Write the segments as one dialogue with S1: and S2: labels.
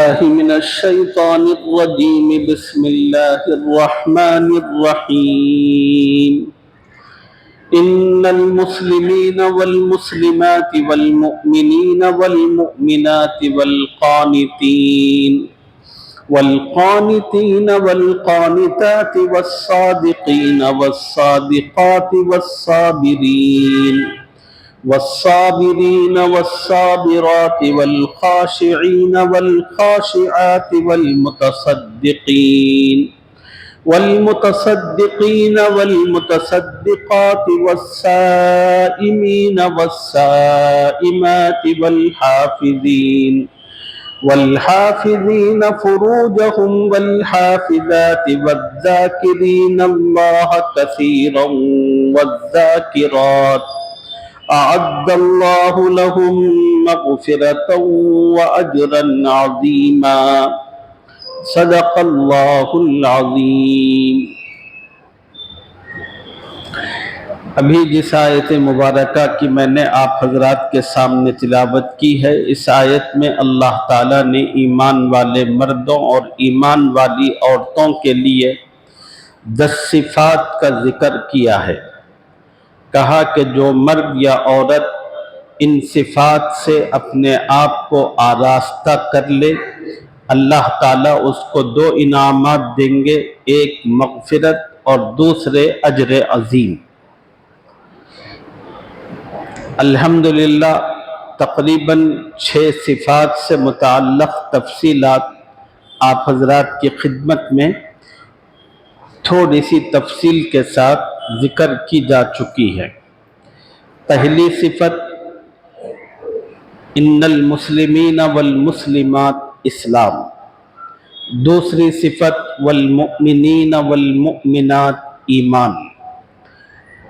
S1: بالله من الشيطان الرجيم. بسم الله الرحمن الرحيم. إن المسلمين والمسلمات والمؤمنين والمؤمنات والقانتين والقانتات والصادقين والصادقات والصابرين والصابرات والخاشعين والخاشعات والمتصدقين والمتصدقات والسائمين والسائمات والحافظين فروجهم والحافظات والذاكرين الله كثيرا والذاكرات أعد الله لهم مغفرة وأجرا عظيما. صدق اللہ العظیم. ابھی جس آیت مبارکہ کی میں نے آپ حضرات کے سامنے تلاوت کی ہے، اس آیت میں اللہ تعالیٰ نے ایمان والے مردوں اور ایمان والی عورتوں کے لیے 10 صفات کا ذکر کیا ہے. کہا کہ جو مرد یا عورت ان صفات سے اپنے آپ کو آراستہ کر لے، اللہ تعالیٰ اس کو 2 انعامات دیں گے، ایک مغفرت اور دوسرے اجر عظیم. الحمدللہ تقریباً 6 صفات سے متعلق تفصیلات آپ حضرات کی خدمت میں تھوڑی سی تفصیل کے ساتھ ذکر کی جا چکی ہے. پہلی صفت ان المسلمین والمسلمات اسلام، دوسری صفت والمؤمنین والمؤمنات ایمان،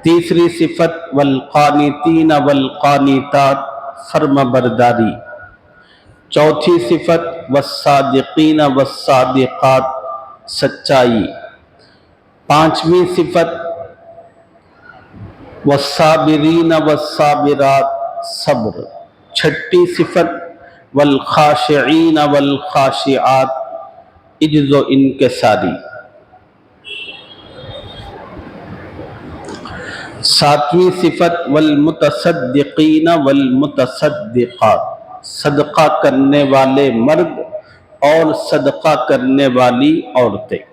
S1: تیسری صفت والقانتین والقانتات فرمانبرداری، چوتھی صفت والصادقین والصادقات سچائی، پانچویں صفت والصابرین والصابرات صبر، چھٹی صفت والخاشعین والخاشعات عجز و انکساری، ساتویں صفت والمتصدقین والمتصدقات صدقہ کرنے والے مرد اور صدقہ کرنے والی عورتیں.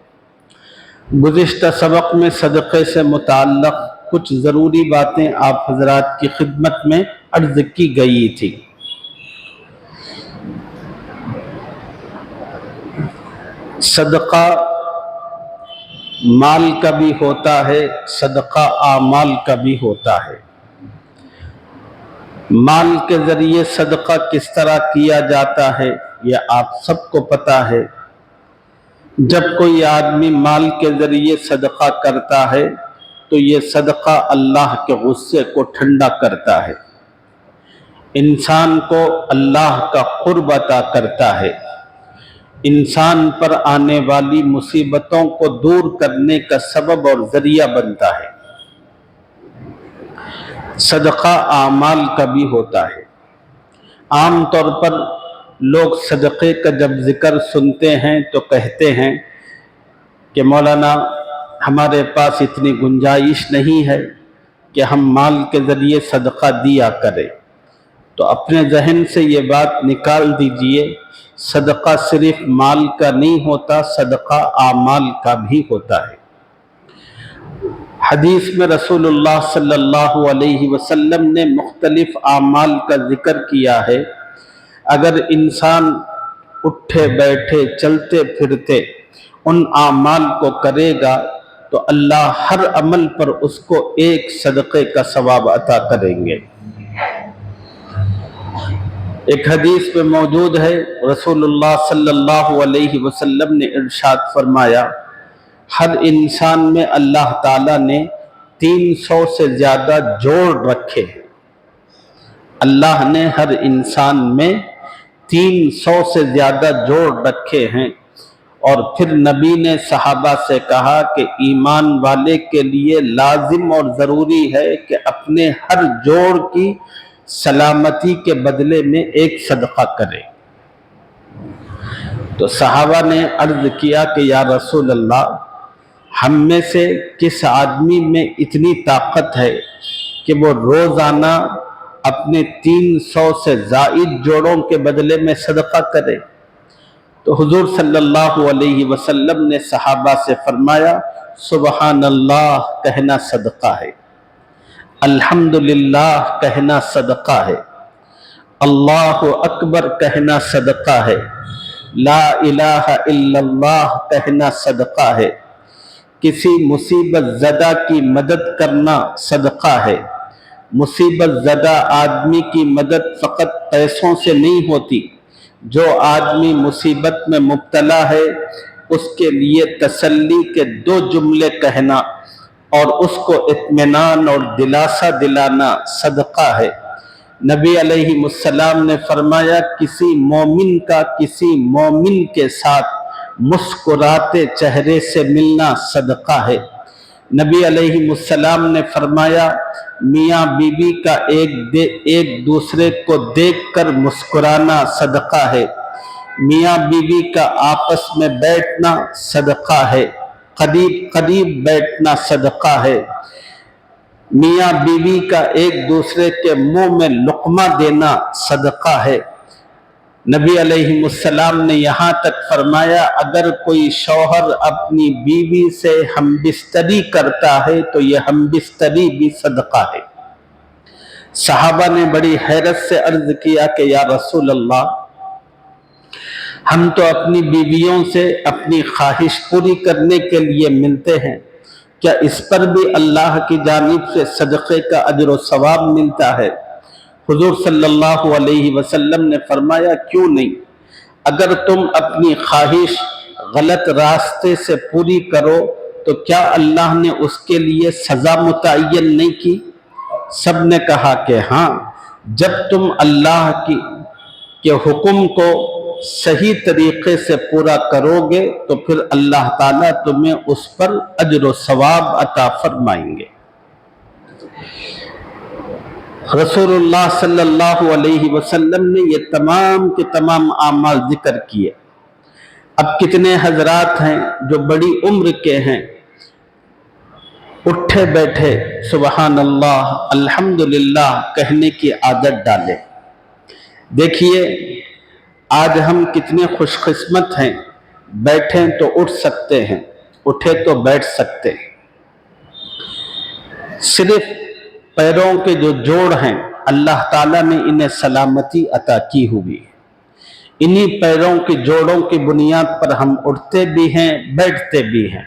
S1: گزشتہ سبق میں صدقے سے متعلق کچھ ضروری باتیں آپ حضرات کی خدمت میں عرض کی گئی تھی. صدقہ مال کا بھی ہوتا ہے، صدقہ اعمال کا بھی ہوتا ہے. مال کے ذریعے صدقہ کس طرح کیا جاتا ہے یہ آپ سب کو پتہ ہے. جب کوئی آدمی مال کے ذریعے صدقہ کرتا ہے تو یہ صدقہ اللہ کے غصے کو ٹھنڈا کرتا ہے، انسان کو اللہ کا قرب عطا کرتا ہے، انسان پر آنے والی مصیبتوں کو دور کرنے کا سبب اور ذریعہ بنتا ہے. صدقہ اعمال کا بھی ہوتا ہے. عام طور پر لوگ صدقے کا جب ذکر سنتے ہیں تو کہتے ہیں کہ مولانا ہمارے پاس اتنی گنجائش نہیں ہے کہ ہم مال کے ذریعے صدقہ دیا کریں. تو اپنے ذہن سے یہ بات نکال دیجئے، صدقہ صرف مال کا نہیں ہوتا، صدقہ اعمال کا بھی ہوتا ہے. حدیث میں رسول اللہ صلی اللہ علیہ وسلم نے مختلف اعمال کا ذکر کیا ہے. اگر انسان اٹھے بیٹھے چلتے پھرتے ان اعمال کو کرے گا تو اللہ ہر عمل پر اس کو ایک صدقے کا ثواب عطا کریں گے. ایک حدیث میں موجود ہے، رسول اللہ صلی اللہ علیہ وسلم نے ارشاد فرمایا، ہر انسان میں اللہ تعالیٰ نے 300 سے زیادہ جوڑ رکھے. اللہ نے ہر انسان میں 300 سے زیادہ جوڑ رکھے ہیں. اور پھر نبی نے صحابہ سے کہا کہ ایمان والے کے لیے لازم اور ضروری ہے کہ اپنے ہر جوڑ کی سلامتی کے بدلے میں ایک صدقہ کرے. تو صحابہ نے عرض کیا کہ یا رسول اللہ، ہم میں سے کس آدمی میں اتنی طاقت ہے کہ وہ روزانہ اپنے 300 سے زائد جوڑوں کے بدلے میں صدقہ کرے؟ تو حضور صلی اللہ علیہ وسلم نے صحابہ سے فرمایا، سبحان اللہ کہنا صدقہ ہے، الحمدللہ کہنا صدقہ ہے، اللہ اکبر کہنا صدقہ ہے، لا الہ الا اللہ کہنا صدقہ ہے، کسی مصیبت زدہ کی مدد کرنا صدقہ ہے۔ مصیبت زدہ آدمی کی مدد فقط پیسوں سے نہیں ہوتی، جو آدمی مصیبت میں مبتلا ہے اس کے لیے تسلی کے 2 جملے کہنا اور اس کو اطمینان اور دلاسا دلانا صدقہ ہے۔ نبی علیہ السلام نے فرمایا، کسی مومن کا کسی مومن کے ساتھ مسکراتے چہرے سے ملنا صدقہ ہے۔ نبی علیہ السلام نے فرمایا، میاں بیوی کا ایک دوسرے کو دیکھ کر مسکرانا صدقہ ہے، میاں بیوی کا آپس میں بیٹھنا صدقہ ہے، قریب قریب بیٹھنا صدقہ ہے، میاں بیوی کا ایک دوسرے کے منہ میں لقمہ دینا صدقہ ہے۔ نبی علیہ السلام نے یہاں تک فرمایا، اگر کوئی شوہر اپنی بیوی سے ہم بستری کرتا ہے تو یہ ہم بستری بھی صدقہ ہے۔ صحابہ نے بڑی حیرت سے عرض کیا کہ یا رسول اللہ، ہم تو اپنی بیویوں سے اپنی خواہش پوری کرنے کے لیے ملتے ہیں، کیا اس پر بھی اللہ کی جانب سے صدقے کا اجر و ثواب ملتا ہے؟ حضور صلی اللہ علیہ وسلم نے فرمایا، کیوں نہیں؟ اگر تم اپنی خواہش غلط راستے سے پوری کرو تو کیا اللہ نے اس کے لیے سزا متعین نہیں کی؟ سب نے کہا کہ ہاں، جب تم اللہ کے حکم کو صحیح طریقے سے پورا کرو گے تو پھر اللہ تعالیٰ تمہیں اس پر اجر و ثواب عطا فرمائیں گے۔ رسول اللہ صلی اللہ علیہ وسلم نے یہ تمام کے تمام اعمال ذکر کیے۔ اب کتنے حضرات ہیں جو بڑی عمر کے ہیں، اٹھے بیٹھے سبحان اللہ الحمدللہ کہنے کی عادت ڈالے۔ دیکھیے آج ہم کتنے خوش قسمت ہیں، بیٹھیں تو اٹھ سکتے ہیں، اٹھے تو بیٹھ سکتے ہیں۔ صرف پیروں کے جو جوڑ ہیں اللہ تعالیٰ نے انہیں سلامتی عطا کی ہوئی ہے، انہی پیروں کے جوڑوں کی بنیاد پر ہم اٹھتے بھی ہیں، بیٹھتے بھی ہیں۔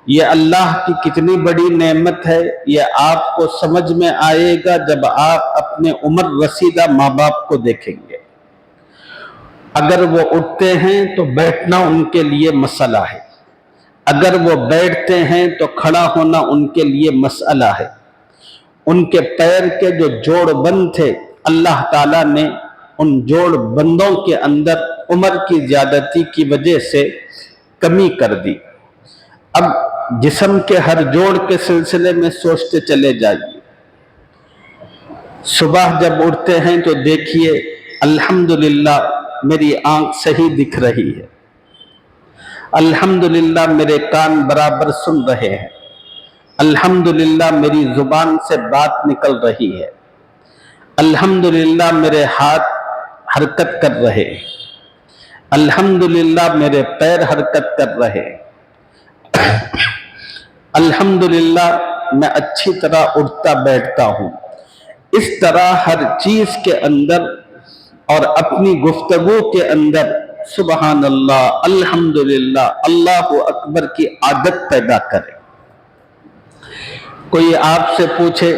S1: یہ اللہ کی کتنی بڑی نعمت ہے، یہ آپ کو سمجھ میں آئے گا جب آپ اپنے عمر رسیدہ ماں باپ کو دیکھیں گے۔ اگر وہ اٹھتے ہیں تو بیٹھنا ان کے لیے مسئلہ ہے، اگر وہ بیٹھتے ہیں تو کھڑا ہونا ان کے لیے مسئلہ ہے۔ ان کے پیر کے جو جوڑ بند تھے اللہ تعالیٰ نے ان جوڑ بندوں کے اندر عمر کی زیادتی کی وجہ سے کمی کر دی۔ اب جسم کے ہر جوڑ کے سلسلے میں سوچتے چلے جائیے۔ صبح جب اٹھتے ہیں تو دیکھیے الحمدللہ میری آنکھ صحیح دکھ رہی ہے، الحمدللہ میرے کان برابر سن رہے ہیں، الحمدللہ میری زبان سے بات نکل رہی ہے، الحمدللہ میرے ہاتھ حرکت کر رہے ہیں، الحمدللہ میرے پیر حرکت کر رہے ہیں، الحمدللہ میں اچھی طرح اٹھتا بیٹھتا ہوں۔ اس طرح ہر چیز کے اندر اور اپنی گفتگو کے اندر سبحان اللہ الحمدللہ اللہ اکبر کی عادت پیدا کرے۔ کوئی آپ سے پوچھے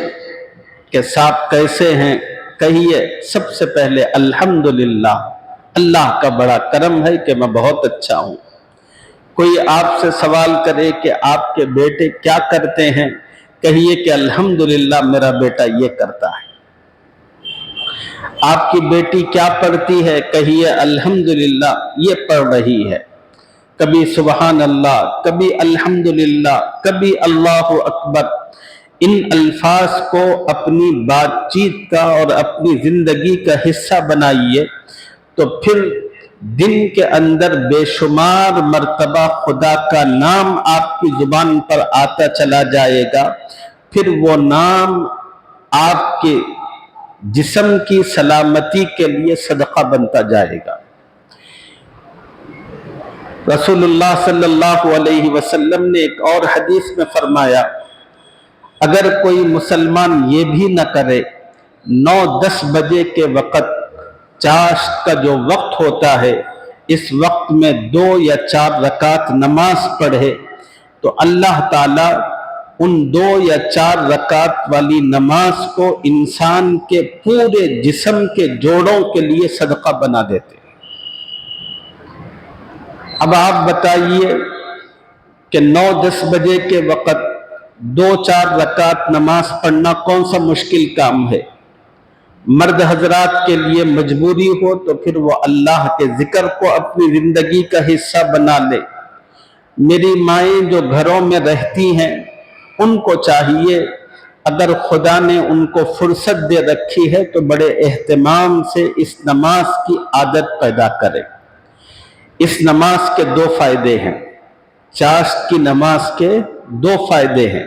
S1: کہ صاحب کیسے ہیں، کہیے سب سے پہلے الحمدللہ، اللہ کا بڑا کرم ہے کہ میں بہت اچھا ہوں۔ کوئی آپ سے سوال کرے کہ آپ کے بیٹے کیا کرتے ہیں، کہیے کہ الحمدللہ میرا بیٹا یہ کرتا ہے۔ آپ کی بیٹی کیا پڑھتی ہے، کہیے الحمدللہ یہ پڑھ رہی ہے۔ کبھی سبحان اللہ، کبھی الحمدللہ، کبھی اللہ اکبر۔ ان الفاظ کو اپنی بات چیت کا اور اپنی زندگی کا حصہ بنائیے تو پھر دن کے اندر بے شمار مرتبہ خدا کا نام آپ کی زبان پر آتا چلا جائے گا، پھر وہ نام آپ کے جسم کی سلامتی کے لیے صدقہ بنتا جائے گا۔ رسول اللہ صلی اللہ علیہ وسلم نے ایک اور حدیث میں فرمایا، اگر کوئی مسلمان یہ بھی نہ کرے 9-10 بجے کے وقت، چاشت کا جو وقت ہوتا ہے، اس وقت میں 2 یا 4 رکعت نماز پڑھے تو اللہ تعالیٰ ان 2 یا 4 رکعت والی نماز کو انسان کے پورے جسم کے جوڑوں کے لیے صدقہ بنا دیتے ہیں۔ اب آپ بتائیے کہ 9-10 بجے کے وقت 2-4 رکعت نماز پڑھنا کون سا مشکل کام ہے؟ مرد حضرات کے لیے مجبوری ہو تو پھر وہ اللہ کے ذکر کو اپنی زندگی کا حصہ بنا لے۔ میری مائیں جو گھروں میں رہتی ہیں، ان کو چاہیے اگر خدا نے ان کو فرصت دے رکھی ہے تو بڑے اہتمام سے اس نماز کی عادت پیدا کرے۔ اس نماز کے 2 فائدے ہیں، چاشت کی نماز کے 2 فائدے ہیں۔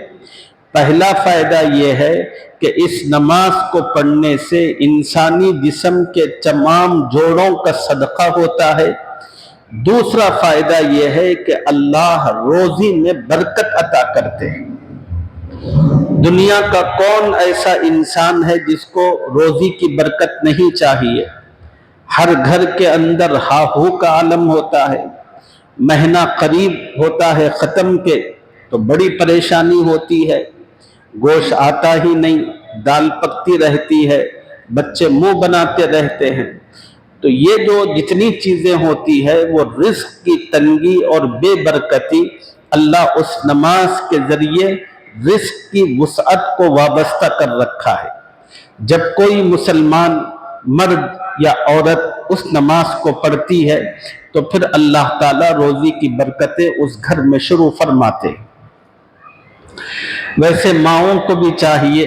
S1: پہلا فائدہ یہ ہے کہ اس نماز کو پڑھنے سے انسانی جسم کے تمام جوڑوں کا صدقہ ہوتا ہے۔ دوسرا فائدہ یہ ہے کہ اللہ روزی میں برکت عطا کرتے ہیں۔ دنیا کا کون ایسا انسان ہے جس کو روزی کی برکت نہیں چاہیے؟ ہر گھر کے اندر ہا ہو کا عالم ہوتا ہے، مہینہ قریب ہوتا ہے ختم کے تو بڑی پریشانی ہوتی ہے، گوشت آتا ہی نہیں، دال پکتی رہتی ہے، بچے منہ بناتے رہتے ہیں۔ تو یہ جو جتنی چیزیں ہوتی ہے وہ رزق کی تنگی اور بے برکتی اللہ اس نماز کے ذریعے رزق کی وسعت کو وابستہ کر رکھا ہے۔ جب کوئی مسلمان مرد یا عورت اس نماز کو پڑھتی ہے تو پھر اللہ تعالیٰ روزی کی برکتیں اس گھر میں شروع فرماتے ہیں۔ ویسے ماؤں کو بھی چاہیے،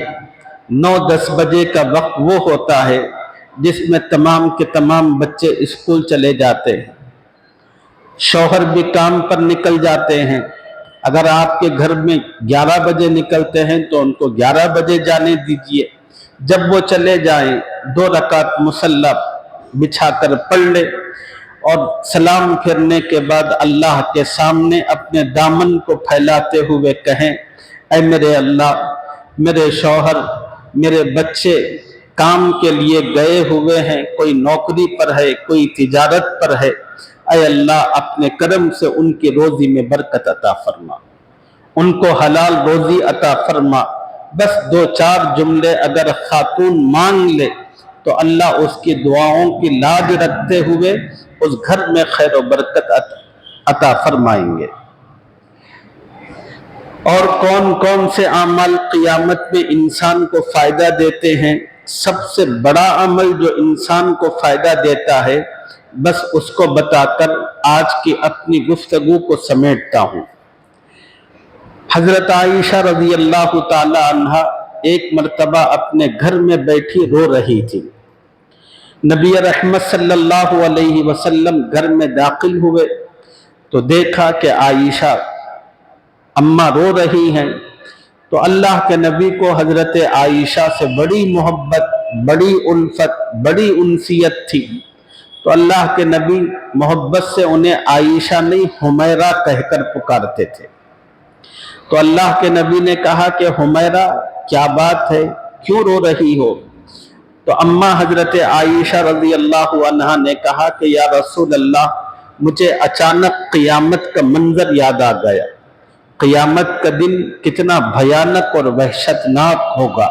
S1: 9-10 بجے کا وقت وہ ہوتا ہے جس میں تمام کے تمام بچے اسکول چلے جاتے ہیں، شوہر بھی کام پر نکل جاتے ہیں۔ اگر آپ کے گھر میں 11 بجے نکلتے ہیں تو ان کو 11 بجے جانے دیجئے۔ جب وہ چلے جائیں 2 رکعت مصلی بچھا کر پڑھ لے اور سلام پھرنے کے بعد اللہ کے سامنے اپنے دامن کو پھیلاتے ہوئے کہیں، اے میرے اللہ، میرے شوہر، میرے بچے کام کے لیے گئے ہوئے ہیں، کوئی نوکری پر ہے، کوئی تجارت پر ہے، اے اللہ اپنے کرم سے ان کی روزی میں برکت عطا فرما، ان کو حلال روزی عطا فرما۔ بس 2-4 جملے اگر خاتون مانگ لے تو اللہ اس کی دعاؤں کی لاج رکھتے ہوئے اس گھر میں خیر و برکت عطا فرمائیں گے۔ اور کون کون سے اعمال قیامت میں انسان کو فائدہ دیتے ہیں؟ سب سے بڑا عمل جو انسان کو فائدہ دیتا ہے، بس اس کو بتا کر آج کی اپنی گفتگو کو سمیٹتا ہوں۔ حضرت عائشہ رضی اللہ تعالی عنہا ایک مرتبہ اپنے گھر میں بیٹھی رو رہی تھی۔ نبی رحمت صلی اللہ علیہ وسلم گھر میں داخل ہوئے تو دیکھا کہ عائشہ اماں رو رہی ہیں، تو اللہ کے نبی کو حضرت عائشہ سے بڑی محبت، بڑی الفت، بڑی انسیت تھی، تو اللہ کے نبی محبت سے انہیں عائشہ نہیں حمیرہ کہہ کر پکارتے تھے۔ تو اللہ کے نبی نے کہا کہ حمیرہ کیا بات ہے، کیوں رو رہی ہو؟ تو اماں حضرت عائشہ رضی اللہ عنہا نے کہا کہ یا رسول اللہ، مجھے اچانک قیامت کا منظر یاد آ گیا، قیامت کا دن کتنا بھیانک اور وحشتناک ہوگا۔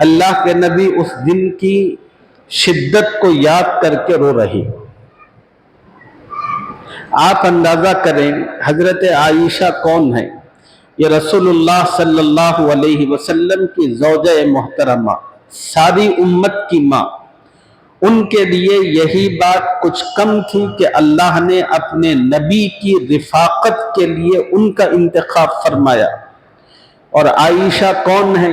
S1: اللہ کے نبی اس دن کی شدت کو یاد کر کے رو رہی۔ آپ اندازہ کریں حضرت عائشہ کون ہے؟ یہ رسول اللہ صلی اللہ علیہ وسلم کی زوجہ محترمہ، ساری امت کی ماں۔ ان کے لیے یہی بات کچھ کم تھی کہ اللہ نے اپنے نبی کی رفاقت کے لیے ان کا انتخاب فرمایا۔ اور عائشہ کون ہے؟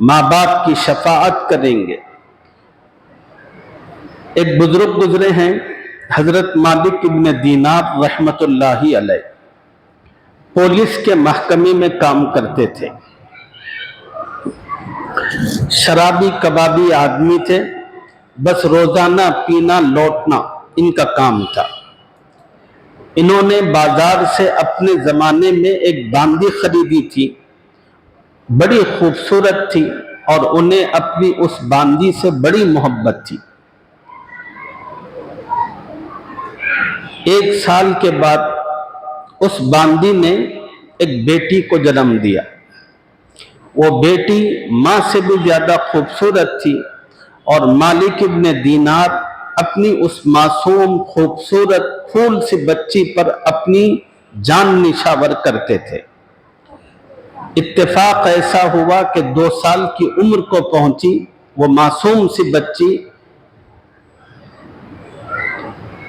S1: ماں باپ کی شفاعت کریں گے۔ ایک بزرگ گزرے ہیں حضرت مالک ابن دینار رحمت اللہ علیہ، پولیس کے محکمے میں کام کرتے تھے، شرابی کبابی آدمی تھے، بس روزانہ پینا لوٹنا ان کا کام تھا۔ انہوں نے بازار سے اپنے زمانے میں ایک باندی خریدی تھی، بڑی خوبصورت تھی اور انہیں اپنی اس باندی سے بڑی محبت تھی۔ 1 سال کے بعد اس باندی نے ایک بیٹی کو جنم دیا۔ وہ بیٹی ماں سے بھی زیادہ خوبصورت تھی اور مالک ابن دینار اپنی اس معصوم خوبصورت پھول سی بچی پر اپنی جان نشاور کرتے تھے۔ اتفاق ایسا ہوا کہ 2 سال کی عمر کو پہنچی وہ معصوم سی بچی،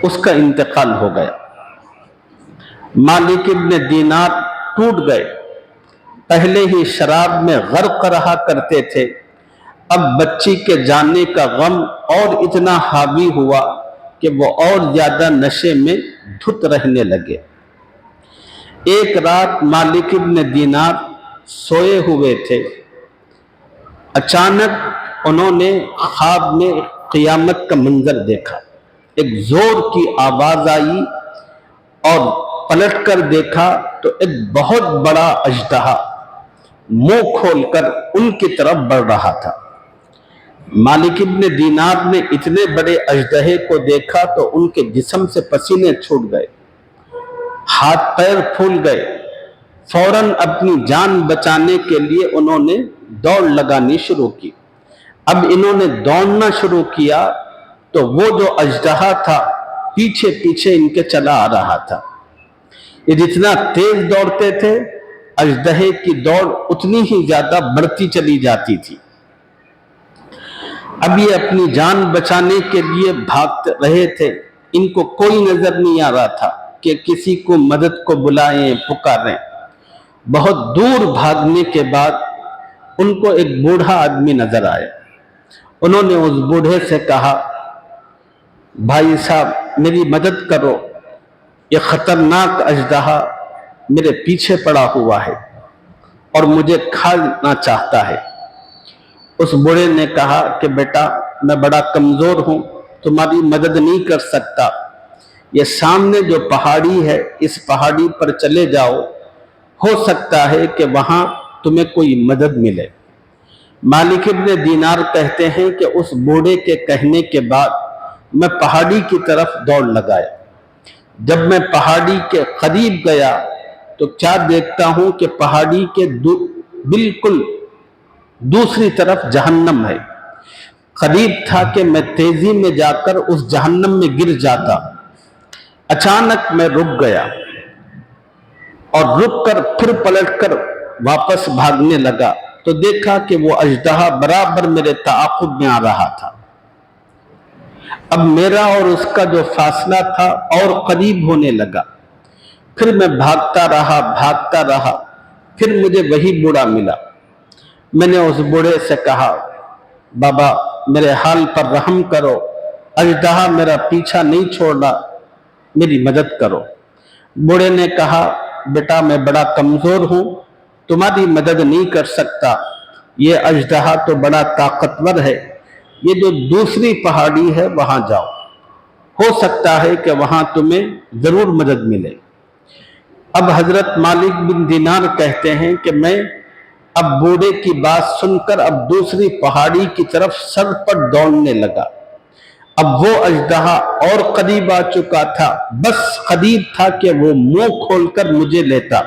S1: اس کا انتقال ہو گیا۔ مالک ابن دینار ٹوٹ گئے، پہلے ہی شراب میں غرق رہا کرتے تھے، اب بچی کے جانے کا غم اور اتنا حاوی ہوا کہ وہ اور زیادہ نشے میں دھت رہنے لگے۔ ایک رات مالک ابن دینار سوئے ہوئے تھے، اچانک انہوں نے خواب میں قیامت کا منظر دیکھا۔ ایک زور کی آواز آئی اور پلٹ کر دیکھا تو ایک بہت بڑا اژدہا منہ کھول کر ان کی طرف بڑھ رہا تھا۔ مالک ابن دینار نے اتنے بڑے اژدہے کو دیکھا تو ان کے جسم سے پسینے چھوٹ گئے، ہاتھ پیر پھول گئے۔ فوراً اپنی جان بچانے کے لیے انہوں نے دوڑ لگانی شروع کی۔ اب انہوں نے دوڑنا شروع کیا تو وہ جو اژدہا تھا پیچھے پیچھے ان کے چلا آ رہا تھا۔ یہ جتنا تیز دوڑتے تھے اژدہے کی دوڑ اتنی ہی زیادہ بڑھتی چلی جاتی تھی۔ اب یہ اپنی جان بچانے کے لیے بھاگ رہے تھے، ان کو کوئی نظر نہیں آ رہا تھا کہ کسی کو مدد کو بلائیں پکاریں۔ بہت دور بھاگنے کے بعد ان کو ایک بوڑھا آدمی نظر آیا۔ انہوں نے اس بوڑھے سے کہا، بھائی صاحب میری مدد کرو، یہ خطرناک اژدہا میرے پیچھے پڑا ہوا ہے اور مجھے کھانا چاہتا ہے۔ اس بوڑھے نے کہا کہ بیٹا میں بڑا کمزور ہوں، تمہاری مدد نہیں کر سکتا، یہ سامنے جو پہاڑی ہے اس پہاڑی پر چلے جاؤ، ہو سکتا ہے کہ وہاں تمہیں کوئی مدد ملے۔ مالک ابن دینار کہتے ہیں کہ اس بوڑھے کے کہنے کے بعد میں پہاڑی کی طرف دوڑ لگایا۔ جب میں پہاڑی کے قریب گیا تو کیا دیکھتا ہوں کہ پہاڑی کے بالکل دوسری طرف جہنم ہے۔ قریب تھا کہ میں تیزی میں جا کر اس جہنم میں گر جاتا۔ اچانک میں رک گیا اور رک کر پھر پلٹ کر واپس بھاگنے لگا تو دیکھا کہ وہ اژدہا برابر میرے تعاقب میں آ رہا تھا۔ اب میرا اور اس کا جو فاصلہ تھا اور قریب ہونے لگا۔ پھر میں بھاگتا رہا، پھر مجھے وہی بوڑھا ملا۔ میں نے اس بوڑھے سے کہا، بابا میرے حال پر رحم کرو، اژدہا میرا پیچھا نہیں چھوڑ رہا، میری مدد کرو۔ بوڑھے نے کہا، بیٹا میں بڑا کمزور ہوں، تمہاری مدد نہیں کر سکتا، یہ اژدہا تو بڑا طاقتور ہے، یہ جو دوسری پہاڑی ہے وہاں جاؤ، ہو سکتا ہے کہ وہاں تمہیں ضرور مدد ملے۔ اب حضرت مالک بن دینار کہتے ہیں کہ میں اب بوڑھے کی بات سن کر اب دوسری پہاڑی کی طرف سر پر دوڑنے لگا۔ اب وہ اژدہا اور قریب آ چکا تھا، بس قریب تھا کہ وہ منہ کھول کر مجھے لیتا،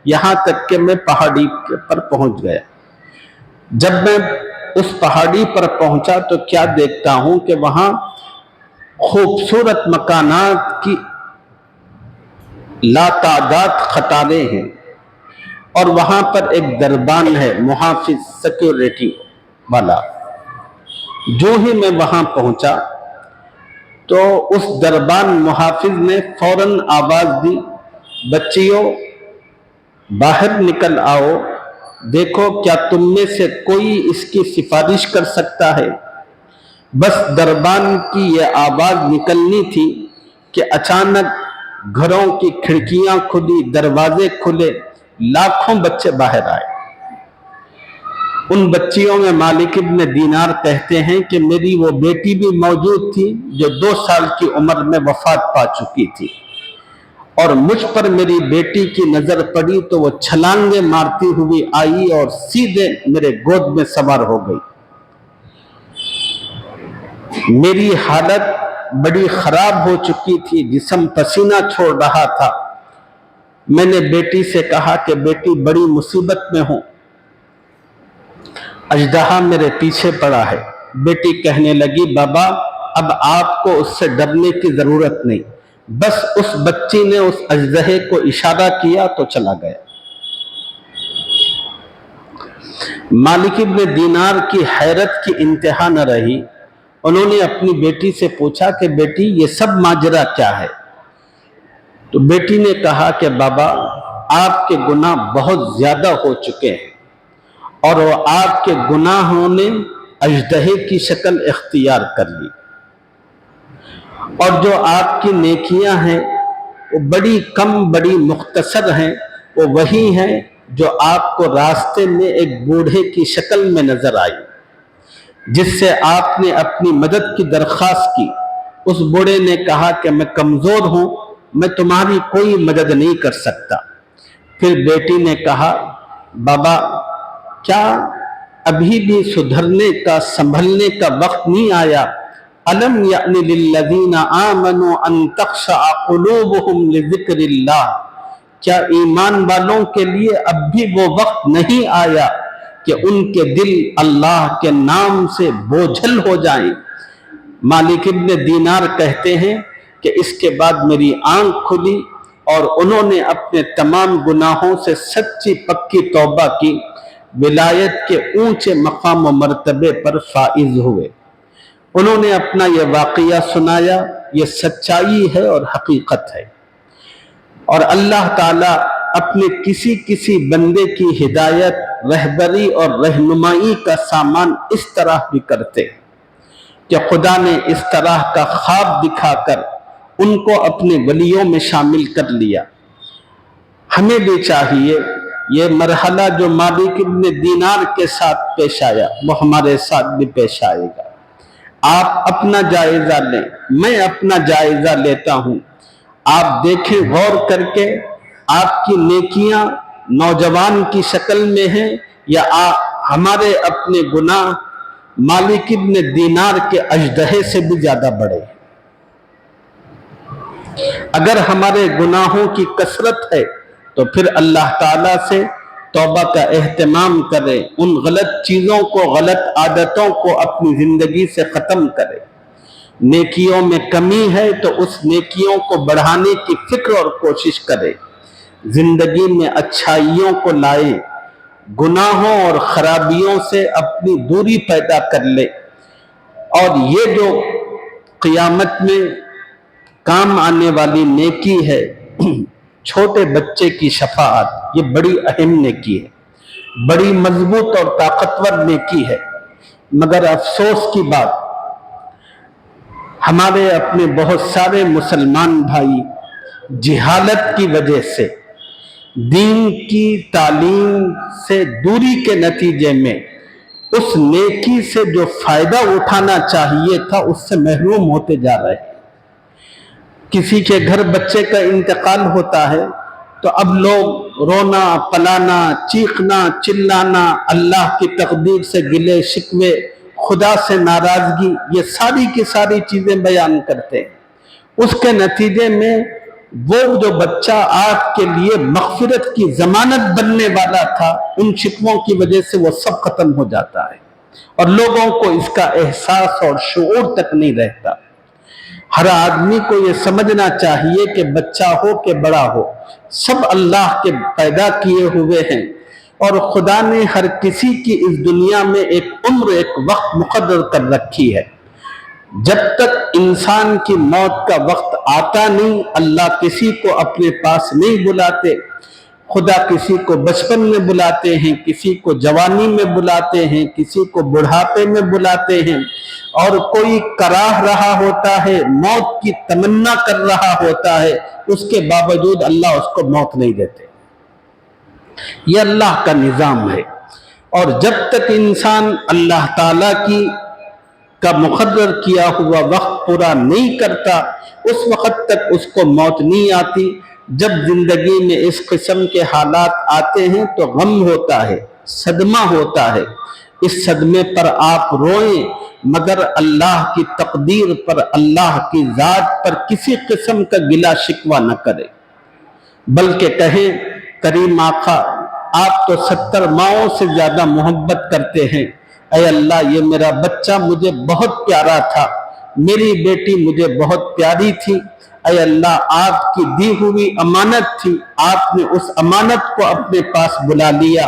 S1: یہاں تک کہ میں پہاڑی پر پہنچ گیا۔ جب میں اس پہاڑی پر پہنچا تو کیا دیکھتا ہوں کہ وہاں خوبصورت مکانات کی لاتعداد قطاریں ہیں اور وہاں پر ایک دربان ہے محافظ سیکیورٹی والا۔ جو ہی میں وہاں پہنچا تو اس دربان محافظ نے فوراً آواز دی، بچیوں باہر نکل آؤ، دیکھو کیا تم میں سے کوئی اس کی سفارش کر سکتا ہے؟ بس دربان کی یہ آواز نکلنی تھی کہ اچانک گھروں کی کھڑکیاں کھلی، دروازے کھلے، لاکھوں بچے باہر آئے۔ ان بچیوں میں مالک ابن دینار کہتے ہیں کہ میری وہ بیٹی بھی موجود تھی جو 2 سال کی عمر میں وفات پا چکی تھی، اور مجھ پر میری بیٹی کی نظر پڑی تو وہ چھلانگیں مارتی ہوئی آئی اور سیدھے میرے گود میں سوار ہو گئی۔ میری حالت بڑی خراب ہو چکی تھی، جسم پسینہ چھوڑ رہا تھا۔ میں نے بیٹی سے کہا کہ بیٹی بڑی مصیبت میں ہوں، اژدہا میرے پیچھے پڑا ہے۔ بیٹی کہنے لگی بابا اب آپ کو اس سے ڈرنے کی ضرورت نہیں، بس اس بچی نے اس اژدہے کو اشارہ کیا تو چلا گیا۔ مالک ابن دینار کی حیرت کی انتہا نہ رہی۔ انہوں نے اپنی بیٹی سے پوچھا کہ بیٹی یہ سب ماجرا کیا ہے؟ تو بیٹی نے کہا کہ بابا آپ کے گناہ بہت زیادہ ہو چکے ہیں، اور وہ آپ کے گناہوں نے اژدہے کی شکل اختیار کر لی، اور جو آپ کی نیکیاں ہیں وہ بڑی کم، بڑی مختصر ہیں۔ وہ وہی ہیں جو آپ کو راستے میں ایک بوڑھے کی شکل میں نظر آئی، جس سے آپ نے اپنی مدد کی درخواست کی۔ اس بوڑھے نے کہا کہ میں کمزور ہوں، میں تمہاری کوئی مدد نہیں کر سکتا۔ پھر بیٹی نے کہا بابا کیا ابھی بھی سدھرنے کا، سنبھلنے کا وقت نہیں آیا؟ الم یأن للذین آمنوا ان تخشع قلوبہم لذکر اللہ، کیا ایمان والوں کے لیے اب بھی وہ وقت نہیں آیا کہ ان کے دل اللہ کے نام سے بوجھل ہو جائیں؟ مالک ابن دینار کہتے ہیں کہ اس کے بعد میری آنکھ کھلی اور انہوں نے اپنے تمام گناہوں سے سچی پکی توبہ کی، ولایت کے اونچے مقام و مرتبے پر فائز ہوئے۔ انہوں نے اپنا یہ واقعہ سنایا، یہ سچائی ہے اور حقیقت ہے، اور اللہ تعالیٰ اپنے کسی بندے کی ہدایت، رہبری اور رہنمائی کا سامان اس طرح بھی کرتے کہ خدا نے اس طرح کا خواب دکھا کر ان کو اپنے ولیوں میں شامل کر لیا۔ ہمیں بھی چاہیے یہ مرحلہ جو مالک ابن دینار کے ساتھ پیش آیا وہ ہمارے ساتھ بھی پیش آئے گا۔ آپ اپنا جائزہ لیں، میں اپنا جائزہ لیتا ہوں۔ آپ دیکھیں غور کر کے آپ کی نیکیاں نوجوان کی شکل میں ہیں یا ہمارے اپنے گناہ مالک ابن دینار کے اژدہے سے بھی زیادہ بڑے ہیں۔ اگر ہمارے گناہوں کی کثرت ہے تو پھر اللہ تعالیٰ سے توبہ کا اہتمام کرے، ان غلط چیزوں کو، غلط عادتوں کو اپنی زندگی سے ختم کرے۔ نیکیوں میں کمی ہے تو اس نیکیوں کو بڑھانے کی فکر اور کوشش کرے، زندگی میں اچھائیوں کو لائے، گناہوں اور خرابیوں سے اپنی دوری پیدا کر لے۔ اور یہ جو قیامت میں کام آنے والی نیکی ہے، چھوٹے بچے کی شفاعت، یہ بڑی اہم نیکی ہے، بڑی مضبوط اور طاقتور نیکی ہے۔ مگر افسوس کی بات، ہمارے اپنے بہت سارے مسلمان بھائی جہالت کی وجہ سے، دین کی تعلیم سے دوری کے نتیجے میں اس نیکی سے جو فائدہ اٹھانا چاہیے تھا اس سے محروم ہوتے جا رہے ہیں۔ کسی کے گھر بچے کا انتقال ہوتا ہے تو اب لوگ رونا پلانا، چیخنا چلانا، اللہ کی تقدیر سے گلے شکوے، خدا سے ناراضگی، یہ ساری کی ساری چیزیں بیان کرتے ہیں۔ اس کے نتیجے میں وہ جو بچہ آپ کے لیے مغفرت کی ضمانت بننے والا تھا، ان شکووں کی وجہ سے وہ سب ختم ہو جاتا ہے، اور لوگوں کو اس کا احساس اور شعور تک نہیں رہتا۔ ہر آدمی کو یہ سمجھنا چاہیے کہ بچہ ہو کہ بڑا ہو، سب اللہ کے پیدا کیے ہوئے ہیں، اور خدا نے ہر کسی کی اس دنیا میں ایک عمر، ایک وقت مقرر کر رکھی ہے۔ جب تک انسان کی موت کا وقت آتا نہیں، اللہ کسی کو اپنے پاس نہیں بلاتے۔ خدا کسی کو بچپن میں بلاتے ہیں، کسی کو جوانی میں بلاتے ہیں، کسی کو بڑھاپے میں بلاتے ہیں، اور کوئی کراہ رہا ہوتا ہے، موت کی تمنا کر رہا ہوتا ہے، اس کے باوجود اللہ اس کو موت نہیں دیتے۔ یہ اللہ کا نظام ہے، اور جب تک انسان اللہ تعالیٰ کا مقرر کیا ہوا وقت پورا نہیں کرتا، اس وقت تک اس کو موت نہیں آتی۔ جب زندگی میں اس قسم کے حالات آتے ہیں تو غم ہوتا ہے، صدمہ ہوتا ہے، اس صدمے پر آپ روئیں، مگر اللہ کی تقدیر پر، اللہ کی ذات پر کسی قسم کا گلہ شکوہ نہ کریں، بلکہ کہیں کریم آقا آپ تو 70 ماؤں سے زیادہ محبت کرتے ہیں، اے اللہ یہ میرا بچہ مجھے بہت پیارا تھا، میری بیٹی مجھے بہت پیاری تھی، اے اللہ آپ کی دی ہوئی امانت تھی، آپ نے اس امانت کو اپنے پاس بلا لیا۔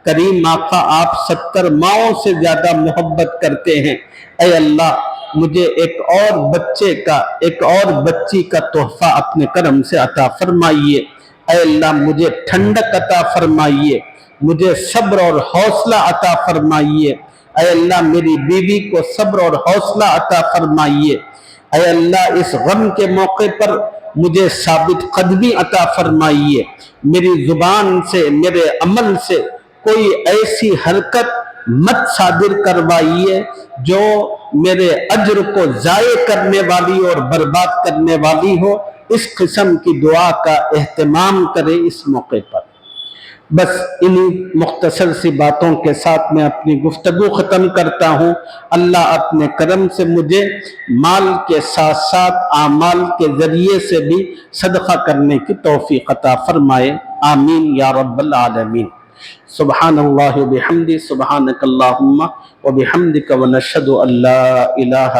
S1: کریم آقا آپ 70 ماؤں سے زیادہ محبت کرتے ہیں، اے اللہ مجھے ایک اور بچے کا، ایک اور بچی کا تحفہ اپنے کرم سے عطا فرمائیے، اے اللہ مجھے ٹھنڈک عطا فرمائیے، مجھے صبر اور حوصلہ عطا فرمائیے، اے اللہ میری بیوی کو صبر اور حوصلہ عطا فرمائیے، اے اللہ اس غم کے موقع پر مجھے ثابت قدمی عطا فرمائیے، میری زبان سے، میرے عمل سے کوئی ایسی حرکت مت صادر کروائیے جو میرے اجر کو ضائع کرنے والی اور برباد کرنے والی ہو۔ اس قسم کی دعا کا اہتمام کرے اس موقع پر۔ بس انہی مختصر سی باتوں کے ساتھ میں اپنی گفتگو ختم کرتا ہوں۔ اللہ اپنے کرم سے مجھے مال کے ساتھ ساتھ اعمال کے ذریعے سے بھی صدقہ کرنے کی توفیق عطا فرمائے، آمین یا رب العالمین۔ سبحان اللہ و بحمدہ، سبحانک اللہم و بحمدک، ونشہد ان لا الہ